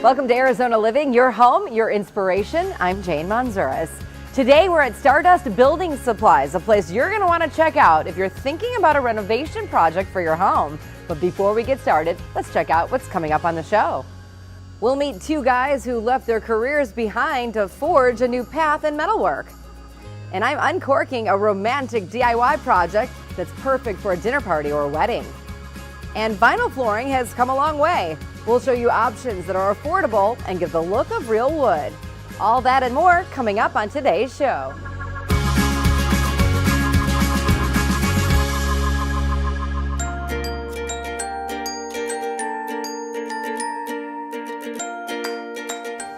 Welcome to Arizona Living, your home, your inspiration. I'm Jane Manzuris. Today we're at Stardust Building Supplies, a place you're going to want to check out if you're thinking about a renovation project for your home. But before we get started, let's check out what's coming up on the show. We'll meet two guys who left their careers behind to forge a new path in metalwork. And I'm uncorking a romantic DIY project that's perfect for a dinner party or a wedding. And vinyl flooring has come a long way. We'll show you options that are affordable and give the look of real wood. All that and more coming up on today's show.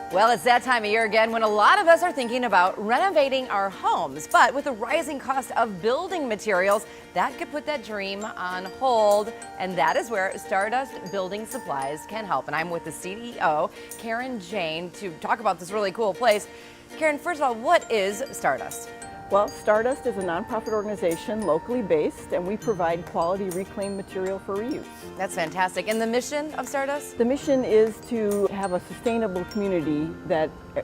Well, it's that time of year again when a lot of us are thinking about renovating our homes, but with the rising cost of building materials, that could put that dream on hold, and that is where Stardust Building Supplies can help. And I'm with the CEO, Karen Jane, to talk about this really cool place. Karen, first of all, what is Stardust? Well, Stardust is a nonprofit organization locally based, and we provide quality reclaimed material for reuse. That's fantastic. And the mission of Stardust? The mission is to have a sustainable community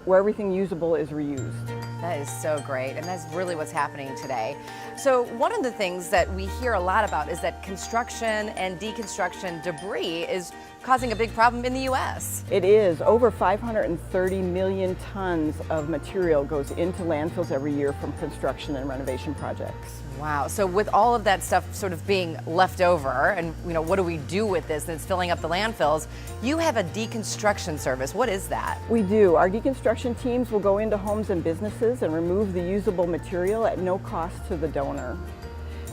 where everything usable is reused. That is so great, and that's really what's happening today. So one of the things that we hear a lot about is that construction and deconstruction debris is causing a big problem in the U.S. It is. Over 530 million tons of material goes into landfills every year from construction and renovation projects. Wow. So with all of that stuff sort of being left over, and what do we do with this, and it's filling up the landfills, you have a deconstruction service. What is that? We do. Our deconstruction teams will go into homes and businesses and remove the usable material at no cost to the donor.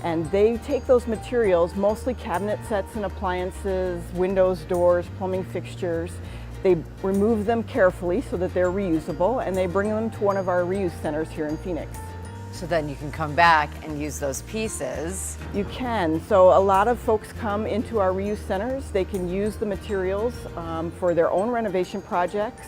And they take those materials, mostly cabinet sets and appliances, windows, doors, plumbing fixtures. They remove them carefully so that they're reusable, and they bring them to one of our reuse centers here in Phoenix. So then you can come back and use those pieces. You can. So a lot of folks come into our reuse centers. They can use the materials for their own renovation projects.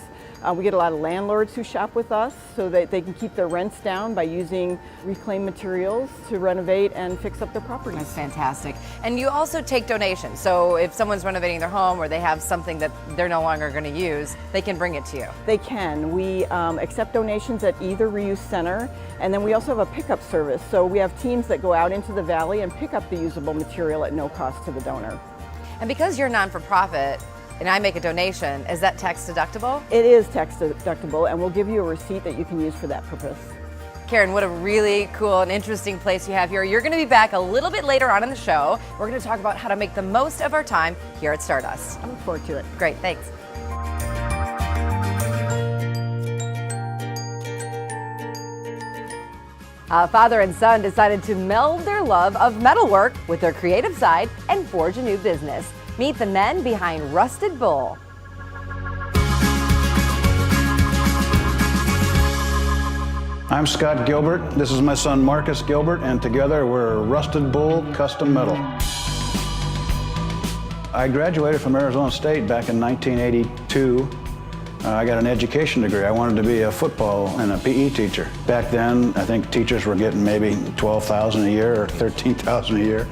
We get a lot of landlords who shop with us so that they can keep their rents down by using reclaimed materials to renovate and fix up their properties. That's fantastic. And you also take donations. So if someone's renovating their home or they have something that they're no longer going to use, they can bring it to you. They can. We accept donations at either reuse center, and then we also have a pickup service. So we have teams that go out into the valley and pick up the usable material at no cost to the donor. And because you're non-for-profit, and I make a donation, is that tax deductible? It is tax deductible, and we'll give you a receipt that you can use for that purpose. Karen, what a really cool and interesting place you have here. You're going to be back a little bit later on in the show. We're going to talk about how to make the most of our time here at Stardust. I look forward to it. Great, thanks. A father and son decided to meld their love of metalwork with their creative side and forge a new business. Meet the men behind Rusted Bull. I'm Scott Gilbert. This is my son Marcus Gilbert, and together we're Rusted Bull Custom Metal. I graduated from Arizona State back in 1982. I got an education degree. I wanted to be a football and a PE teacher. Back then, I think teachers were getting maybe $12,000 a year or $13,000 a year,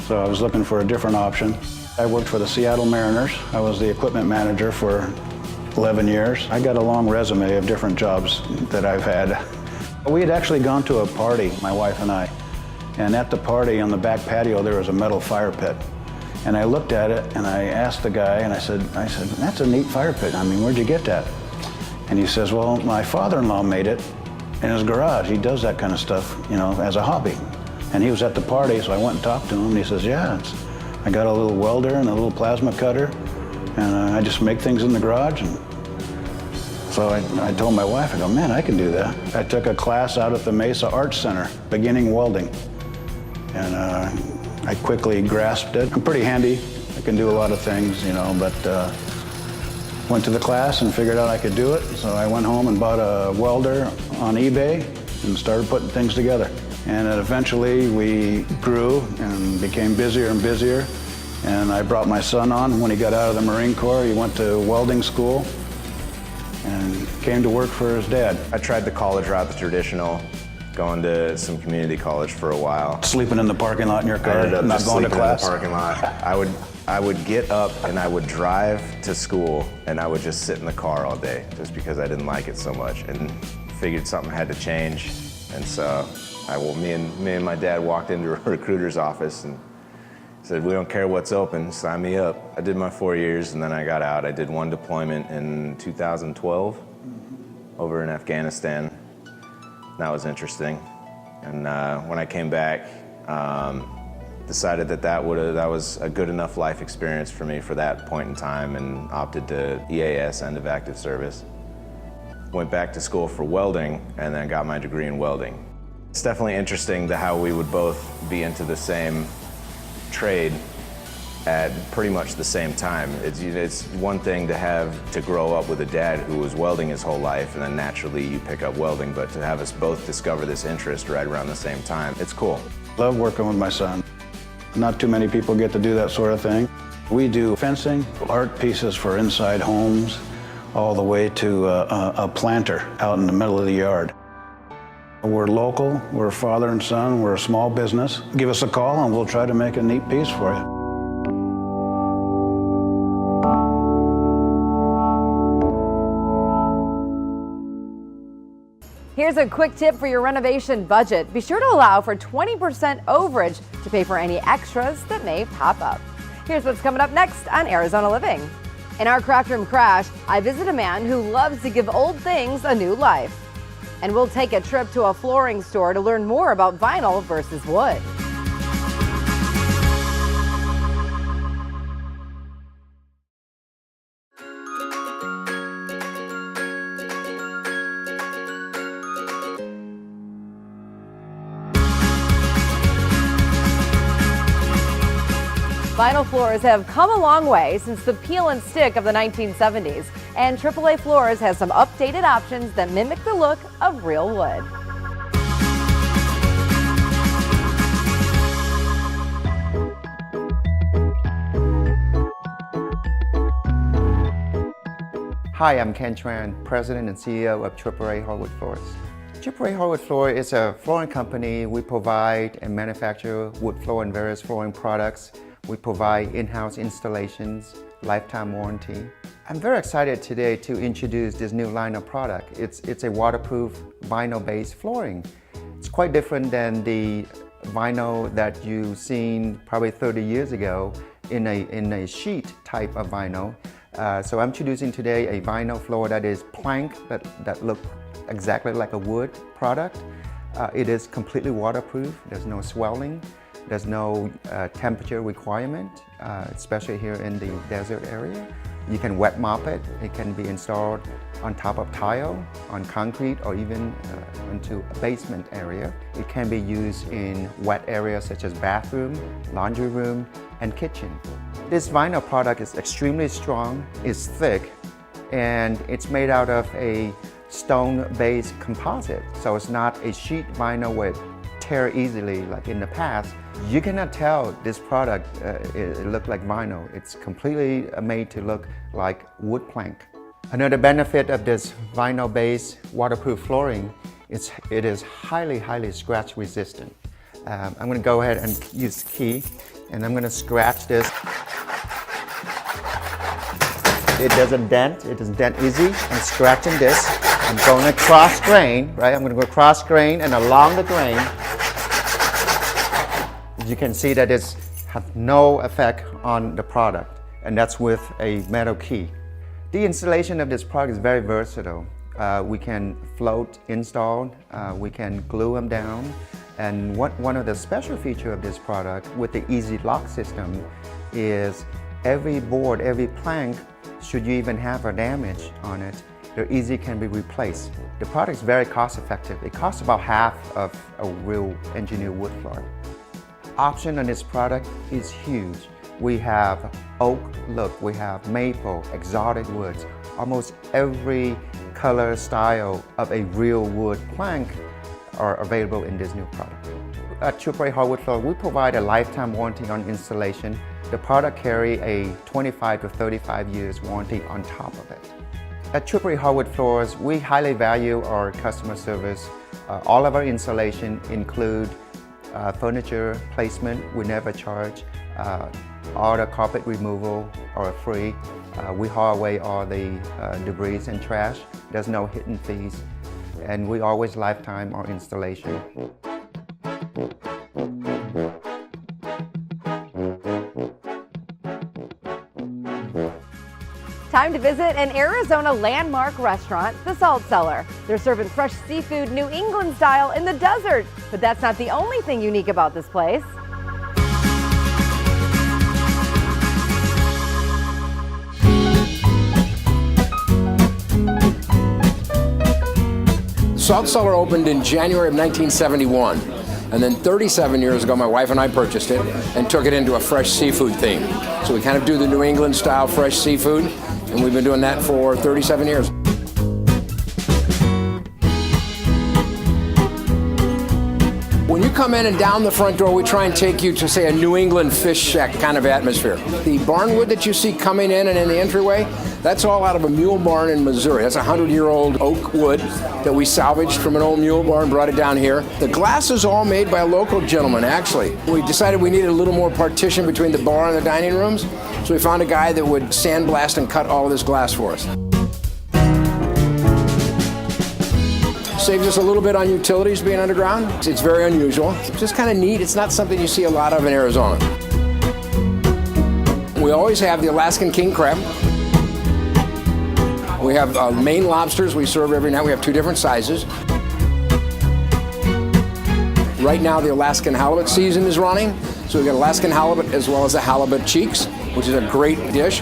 so I was looking for a different option. I worked for the Seattle Mariners. I was the equipment manager for 11 years. I got a long resume of different jobs that I've had. We had actually gone to a party, my wife and I, and at the party on the back patio there was a metal fire pit. And I looked at it and I asked the guy, and I said, that's a neat fire pit. I mean, where'd you get that? And he says, well, my father-in-law made it in his garage. He does that kind of stuff, as a hobby. And he was at the party, so I went and talked to him, and he says, yeah, I got a little welder and a little plasma cutter, and I just make things in the garage. And so I told my wife, I go, man, I can do that. I took a class out at the Mesa Arts Center, beginning welding, and I quickly grasped it. I'm pretty handy. I can do a lot of things, but went to the class and figured out I could do it. So I went home and bought a welder on eBay and started putting things together. And eventually we grew and became busier and busier. And I brought my son on. When he got out of the Marine Corps, he went to welding school and came to work for his dad. I tried the college route, the traditional going to some community college for a while. Sleeping in the parking lot in your I car, ended up not just going to sleeping in the class. parking lot. I would get up and I would drive to school and I would just sit in the car all day just because I didn't like it so much, and figured something had to change. And so me and my dad walked into a recruiter's office and said, "We don't care what's open, sign me up." I did my 4 years and then I got out. I did one deployment in 2012 over in Afghanistan. That was interesting. And when I came back, decided that was a good enough life experience for me for that point in time, and opted to EAS, end of active service. Went back to school for welding and then got my degree in welding. It's definitely interesting how we would both be into the same trade at pretty much the same time. It's one thing to grow up with a dad who was welding his whole life, and then naturally you pick up welding, but to have us both discover this interest right around the same time, it's cool. Love working with my son. Not too many people get to do that sort of thing. We do fencing, art pieces for inside homes, all the way to a planter out in the middle of the yard. We're local, we're father and son, we're a small business. Give us a call and we'll try to make a neat piece for you. Here's a quick tip for your renovation budget. Be sure to allow for 20% overage to pay for any extras that may pop up. Here's what's coming up next on Arizona Living. In our Craft Room Crash, I visit a man who loves to give old things a new life. And we'll take a trip to a flooring store to learn more about vinyl versus wood. Vinyl floors have come a long way since the peel and stick of the 1970s, and AAA Floors has some updated options that mimic the look of real wood. Hi, I'm Ken Tran, President and CEO of AAA Hardwood Floors. AAA Hardwood Floor is a flooring company. We provide and manufacture wood floor and various flooring products. We provide in-house installations, lifetime warranty. I'm very excited today to introduce this new line of product. It's a waterproof vinyl-based flooring. It's quite different than the vinyl that you've seen probably 30 years ago in a sheet type of vinyl. So I'm introducing today a vinyl floor that is plank that look exactly like a wood product. It is completely waterproof. There's no swelling. There's no temperature requirement, especially here in the desert area. You can wet mop it. It can be installed on top of tile, on concrete, or even into a basement area. It can be used in wet areas such as bathroom, laundry room, and kitchen. This vinyl product is extremely strong, it's thick, and it's made out of a stone-based composite. So it's not a sheet vinyl where it tear easily like in the past. You cannot tell this product it look like vinyl. It's completely made to look like wood plank. Another benefit of this vinyl-based waterproof flooring is it is highly scratch resistant. I'm going to go ahead and use the key, and I'm going to scratch this. It doesn't dent. It doesn't dent easy. I'm scratching this. I'm going across grain, right? I'm going to go across grain and along the grain. You can see that it has no effect on the product, and that's with a metal key. The installation of this product is very versatile. We can float installed, we can glue them down, and one of the special features of this product with the easy lock system is every board, every plank, should you even have a damage on it, they're easy can be replaced. The product is very cost effective. It costs about half of a real engineered wood floor. Option on this product is huge. We have oak look, we have maple, exotic woods. Almost every color style of a real wood plank are available in this new product. At AAA Hardwood Floor, we provide a lifetime warranty on installation. The product carries a 25 to 35 years warranty on top of it. At AAA Hardwood Floors, we highly value our customer service. All of our installation include furniture placement. We never charge. All the carpet removal are free. We haul away all the debris and trash. There's no hidden fees. And we always lifetime our installation. Time to visit an Arizona landmark restaurant, the Salt Cellar. They're serving fresh seafood New England style in the desert. But that's not the only thing unique about this place. Salt Cellar opened in January of 1971, and then 37 years ago my wife and I purchased it and took it into a fresh seafood theme. So we kind of do the New England style fresh seafood, and we've been doing that for 37 years. When you come in and down the front door, we try and take you to, say, a New England fish shack kind of atmosphere. The barn wood that you see coming in and in the entryway, that's all out of a mule barn in Missouri. That's a 100-year-old oak wood that we salvaged from an old mule barn, brought it down here. The glass is all made by a local gentleman, actually. We decided we needed a little more partition between the bar and the dining rooms, so we found a guy that would sandblast and cut all of this glass for us. Saves us a little bit on utilities being underground. It's very unusual. It's just kind of neat. It's not something you see a lot of in Arizona. We always have the Alaskan king crab. We have Maine lobsters we serve every night. We have 2 different sizes. Right now the Alaskan halibut season is running. So we've got Alaskan halibut as well as the halibut cheeks, which is a great dish.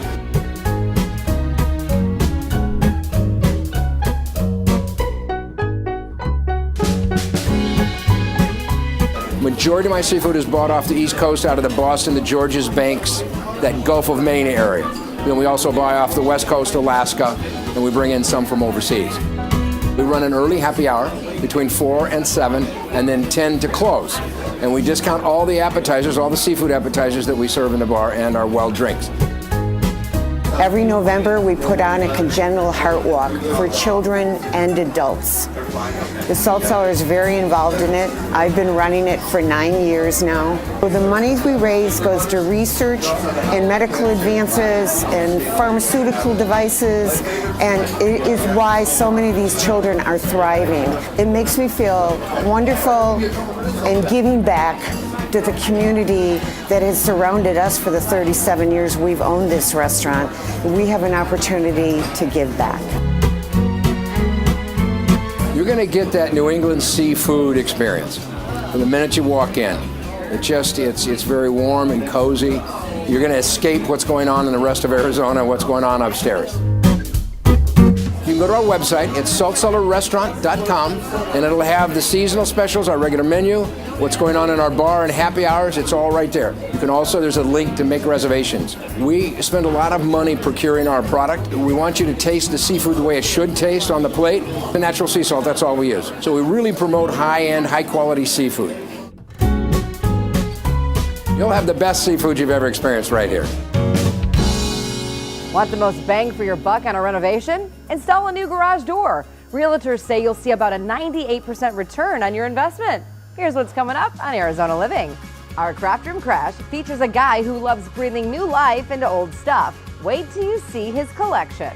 Majority of my seafood is bought off the East Coast out of the Boston, the Georges Banks, that Gulf of Maine area. Then we also buy off the West Coast, Alaska, and we bring in some from overseas. We run an early happy hour between 4 and 7, and then 10 to close. And we discount all the appetizers, all the seafood appetizers that we serve in the bar, and our well drinks. Every November, we put on a congenital heart walk for children and adults. The Salt Cellar is very involved in it. I've been running it for 9 years now. The money we raise goes to research and medical advances and pharmaceutical devices, and it is why so many of these children are thriving. It makes me feel wonderful and giving back to the community that has surrounded us for the 37 years we've owned this restaurant. We have an opportunity to give back. You're going to get that New England seafood experience from the minute you walk in. It's very warm and cozy. You're going to escape what's going on in the rest of Arizona, what's going on upstairs. You can go to our website, it's saltcellarrestaurant.com, and it'll have the seasonal specials, our regular menu, what's going on in our bar and happy hours, it's all right there. You can also, there's a link to make reservations. We spend a lot of money procuring our product. We want you to taste the seafood the way it should taste on the plate. The natural sea salt, that's all we use. So we really promote high-end, high-quality seafood. You'll have the best seafood you've ever experienced right here. Want the most bang for your buck on a renovation? Install a new garage door. Realtors say you'll see about a 98% return on your investment. Here's what's coming up on Arizona Living. Our Craft Room Crash features a guy who loves breathing new life into old stuff. Wait till you see his collection.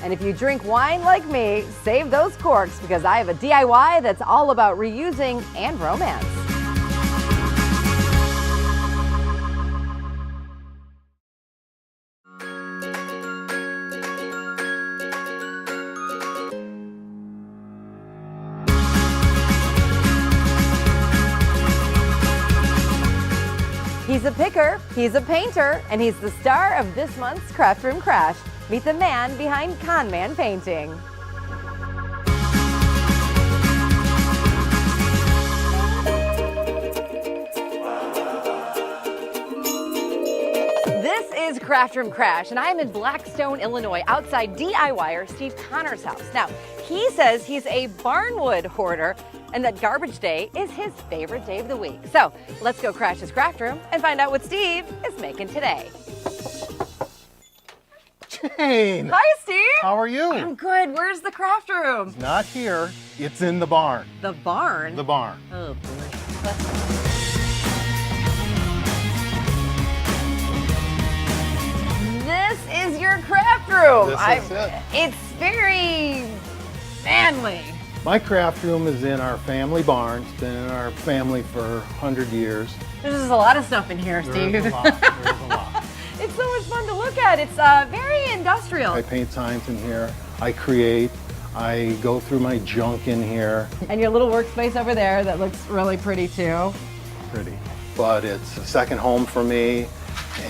And if you drink wine like me, save those corks because I have a DIY that's all about reusing and romance. He's a picker, he's a painter, and he's the star of this month's Craft Room Crash. Meet the man behind Con Man Painting. This is Craft Room Crash, and I'm in Blackstone, Illinois, outside DIYer Steve Connor's house. Now, he says he's a barnwood hoarder and that garbage day is his favorite day of the week. So let's go crash his craft room and find out what Steve is making today. Jane! Hi, Steve. How are you? I'm good. Where's the craft room? Not here. It's in the barn. The barn? The barn. Oh, boy. This is your craft room. This is it. It's very manly. My craft room is in our family barn. It's been in our family for 100 years. There's just a lot of stuff in here, Steve. There's a lot. There's a lot. It's so much fun to look at. It's very industrial. I paint signs in here. I create. I go through my junk in here. And your little workspace over there that looks really pretty too. Pretty. But it's a second home for me,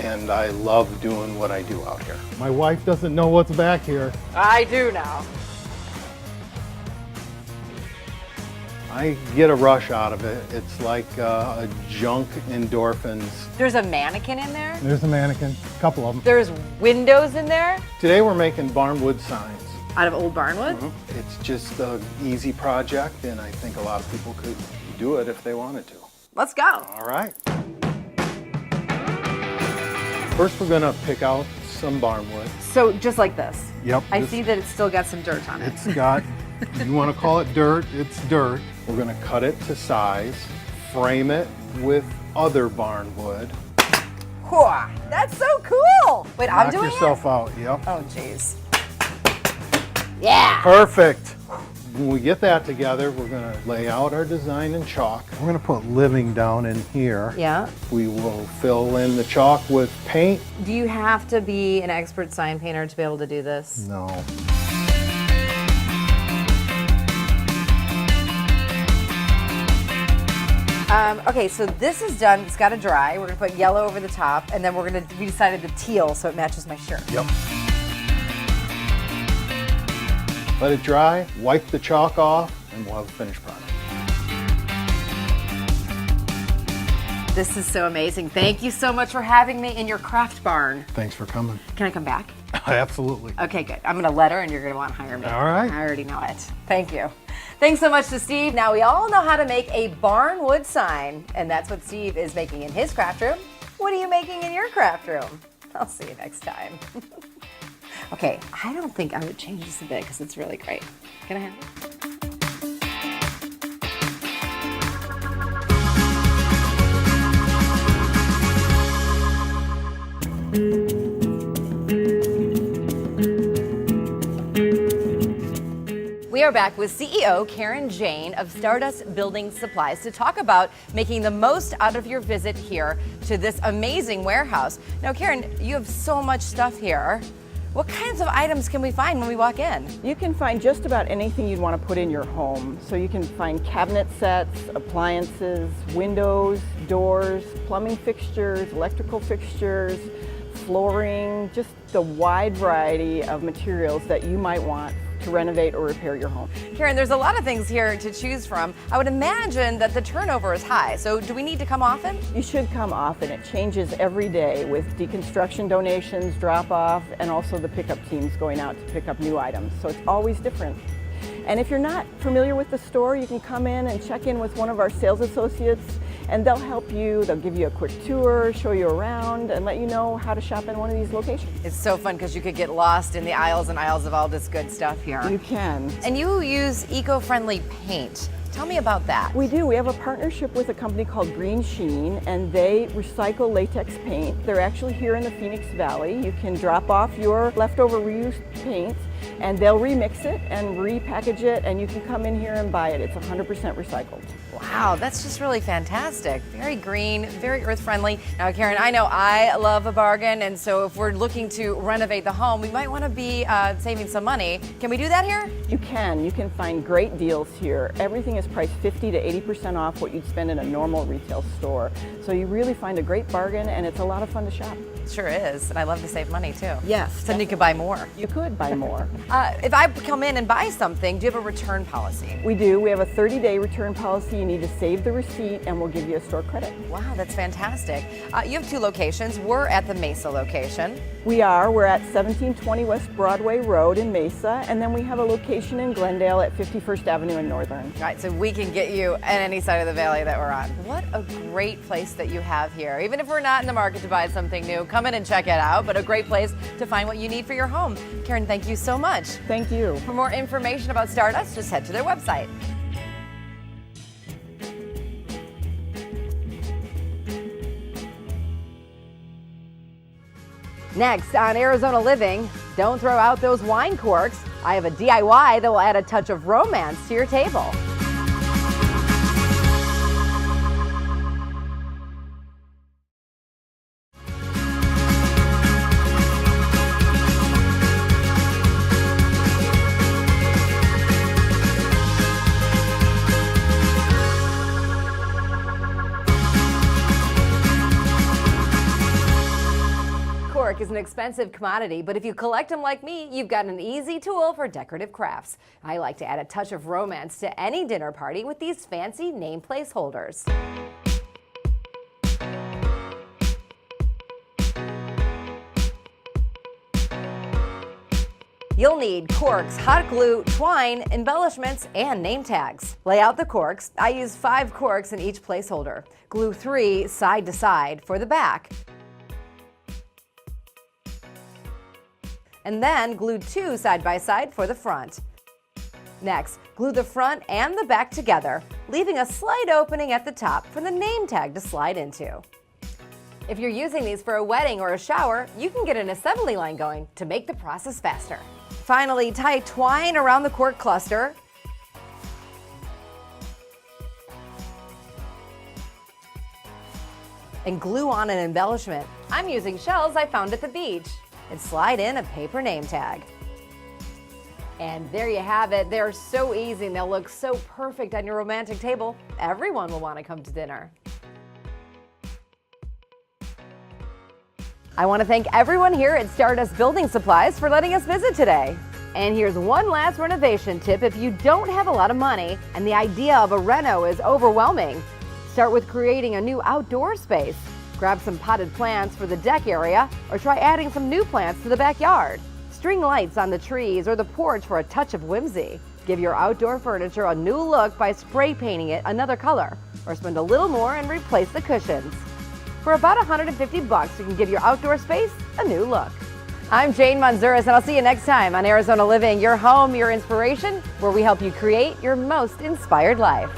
and I love doing what I do out here. My wife doesn't know what's back here. I do now. I get a rush out of it. It's like a junk endorphins. There's a mannequin in there. There's a mannequin, a couple of them. There's windows in there. Today we're making barnwood signs. Out of old barnwood? It's just an easy project, and I think a lot of people could do it if they wanted to. Let's go. All right. First, we're gonna pick out some barnwood. So just like this. Yep. I see that it's still got some dirt on it. It's got, you wanna call it dirt, it's dirt. We're gonna cut it to size, frame it with other barnwood. Whoa, that's so cool. Wait, I'm Knock doing yourself out, yep. it? Oh, jeez. Yeah. Perfect. When we get that together, we're gonna lay out our design in chalk. We're gonna put living down in here. Yeah. We will fill in the chalk with paint. Do you have to be an expert sign painter to be able to do this? No. Okay, so this is done. It's got to dry. We're gonna put yellow over the top, and then we decided the teal so it matches my shirt. Yep. Let it dry, wipe the chalk off, and we'll have a finished product. This is so amazing. Thank you so much for having me in your craft barn. Thanks for coming. Can I come back? Absolutely. Okay, good. I'm gonna let her, and you're gonna want to hire me. All right. I already know it. Thank you. Thanks so much to Steve. Now we all know how to make a barnwood sign, and that's what Steve is making in his craft room. What are you making in your craft room? I'll see you next time. Okay, I don't think I would change this a bit because it's really great. Can I have it? We are back with CEO Karen Jane of Stardust Building Supplies to talk about making the most out of your visit here to this amazing warehouse. Now, Karen, you have so much stuff here. What kinds of items can we find when we walk in? You can find just about anything you'd want to put in your home. So you can find cabinet sets, appliances, windows, doors, plumbing fixtures, electrical fixtures, flooring, just the wide variety of materials that you might want to renovate or repair your home. Karen, there's a lot of things here to choose from. I would imagine that the turnover is high, so do we need to come often? You should come often. It changes every day with deconstruction donations, drop-off, and also the pickup teams going out to pick up new items. So it's always different. And if you're not familiar with the store, you can come in and check in with one of our sales associates, and they'll help you. They'll give you a quick tour, show you around, and let you know how to shop in one of these locations. It's so fun because you could get lost in the aisles and aisles of all this good stuff here. You can. And you use eco-friendly paint. Tell me about that. We do. We have a partnership with a company called Green Sheen, and they recycle latex paint. They're actually here in the Phoenix Valley. You can drop off your leftover reused paint, and they'll remix it and repackage it, and you can come in here and buy it. It's 100% recycled. Wow, that's just really fantastic. Very green, very earth-friendly. Now, Karen, I know I love a bargain, and so if we're looking to renovate the home, we might want to be saving some money. Can we do that here? You can. You can find great deals here. Everything is priced 50 to 80% off what you'd spend in a normal retail store. So you really find a great bargain, and it's a lot of fun to shop. It sure is, and I love to save money too. Yes. So you could buy more. You could buy more. If I come in and buy something, do you have a return policy? We do. We have a 30-day return policy. You need to save the receipt and we'll give you a store credit. Wow, that's fantastic. You have 2 locations. We're at the Mesa location. We are. We're at 1720 West Broadway Road in Mesa, and then we have a location in Glendale at 51st Avenue in Northern. All right, so we can get you at any side of the valley that we're on. What a great place that you have here. Even if we're not in the market to buy something new, come in and check it out, but a great place to find what you need for your home. Karen, thank you so much. Thank you. For more information about Stardust, just head to their website. Next on Arizona Living, don't throw out those wine corks. I have a DIY that will add a touch of romance to your table. Cork is an expensive commodity, but if you collect them like me, you've got an easy tool for decorative crafts. I like to add a touch of romance to any dinner party with these fancy name place holders. You'll need corks, hot glue, twine, embellishments, and name tags. Lay out the corks. I use 5 corks in each placeholder. Glue 3 side to side for the back. And then glue 2 side by side for the front. Next, glue the front and the back together, leaving a slight opening at the top for the name tag to slide into. If you're using these for a wedding or a shower, you can get an assembly line going to make the process faster. Finally, tie twine around the cork cluster. And glue on an embellishment. I'm using shells I found at the beach. And slide in a paper name tag. And there you have it. They're so easy and they'll look so perfect on your romantic table. Everyone will want to come to dinner. I want to thank everyone here at Stardust Building Supplies for letting us visit today. And here's one last renovation tip if you don't have a lot of money and the idea of a reno is overwhelming. Start with creating a new outdoor space. Grab some potted plants for the deck area or try adding some new plants to the backyard. String lights on the trees or the porch for a touch of whimsy. Give your outdoor furniture a new look by spray painting it another color or spend a little more and replace the cushions. For about $150, you can give your outdoor space a new look. I'm Jane Manzuris, and I'll see you next time on Arizona Living, your home, your inspiration, where we help you create your most inspired life.